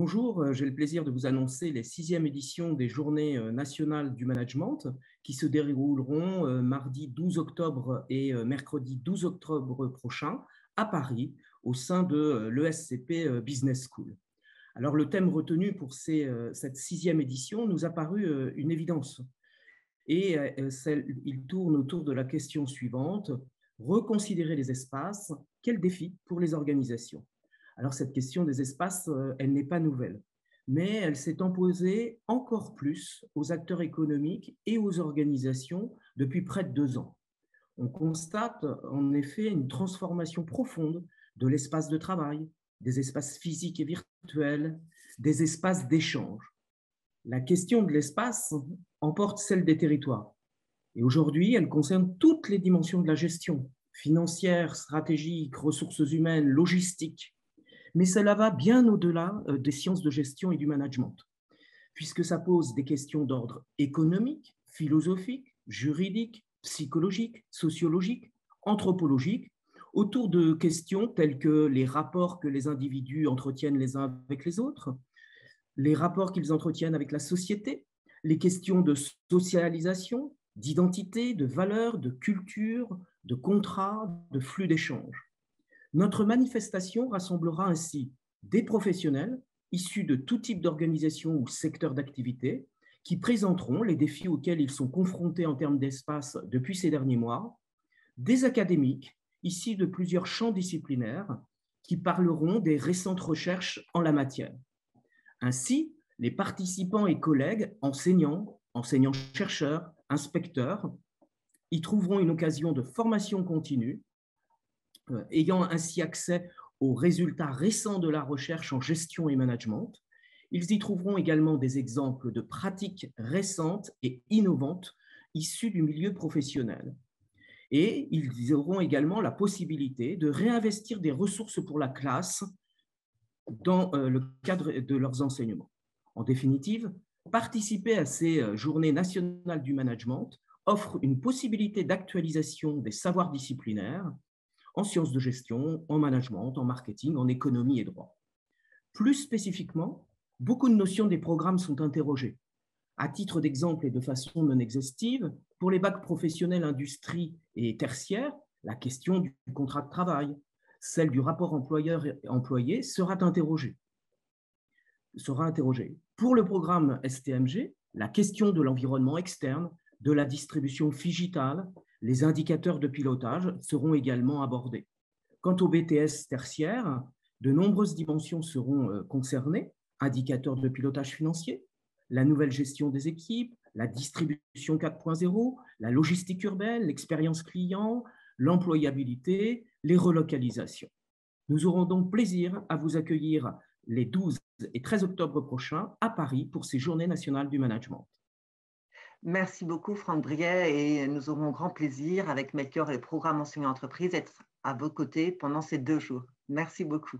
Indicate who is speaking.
Speaker 1: Bonjour, j'ai le plaisir de vous annoncer les 6e éditions des Journées nationales du management qui se dérouleront mardi 12 octobre et mercredi 12 octobre prochain à Paris au sein de l'ESCP Business School. Alors le thème retenu pour cette 6e édition nous a paru une évidence et il tourne autour de la question suivante: reconsidérer les espaces, quel défi pour les organisations? Alors cette question des espaces, elle n'est pas nouvelle, mais elle s'est imposée encore plus aux acteurs économiques et aux organisations depuis près de 2 ans. On constate en effet une transformation profonde de l'espace de travail, des espaces physiques et virtuels, des espaces d'échange. La question de l'espace emporte celle des territoires. Et aujourd'hui, elle concerne toutes les dimensions de la gestion, financière, stratégique, ressources humaines, logistique. Mais cela va bien au-delà des sciences de gestion et du management, puisque ça pose des questions d'ordre économique, philosophique, juridique, psychologique, sociologique, anthropologique, autour de questions telles que les rapports que les individus entretiennent les uns avec les autres, les rapports qu'ils entretiennent avec la société, les questions de socialisation, d'identité, de valeurs, de culture, de contrat, de flux d'échanges. Notre manifestation rassemblera ainsi des professionnels issus de tout type d'organisation ou secteur d'activité qui présenteront les défis auxquels ils sont confrontés en termes d'espace depuis ces derniers mois, des académiques issus de plusieurs champs disciplinaires qui parleront des récentes recherches en la matière. Ainsi, les participants et collègues, enseignants, enseignants-chercheurs, inspecteurs, y trouveront une occasion de formation continue, ayant ainsi accès aux résultats récents de la recherche en gestion et management. Ils y trouveront également des exemples de pratiques récentes et innovantes issues du milieu professionnel. Et ils auront également la possibilité de réinvestir des ressources pour la classe dans le cadre de leurs enseignements. En définitive, participer à ces journées nationales du management offre une possibilité d'actualisation des savoirs disciplinaires en sciences de gestion, en management, en marketing, en économie et droit. Plus spécifiquement, beaucoup de notions des programmes sont interrogées. À titre d'exemple et de façon non exhaustive, pour les bacs professionnels industrie et tertiaire, la question du contrat de travail, celle du rapport employeur-employé sera interrogée. Pour le programme STMG, la question de l'environnement externe, de la distribution digitale, les indicateurs de pilotage seront également abordés. Quant au BTS tertiaire, de nombreuses dimensions seront concernées: indicateurs de pilotage financier, la nouvelle gestion des équipes, la distribution 4.0, la logistique urbaine, l'expérience client, l'employabilité, les relocalisations. Nous aurons donc plaisir à vous accueillir les 12 et 13 octobre prochains à Paris pour ces Journées nationales du management.
Speaker 2: Merci beaucoup Franck Briet, et nous aurons grand plaisir avec Melchior et le programme Enseignant Entreprise d'être à vos côtés pendant ces 2 jours. Merci beaucoup.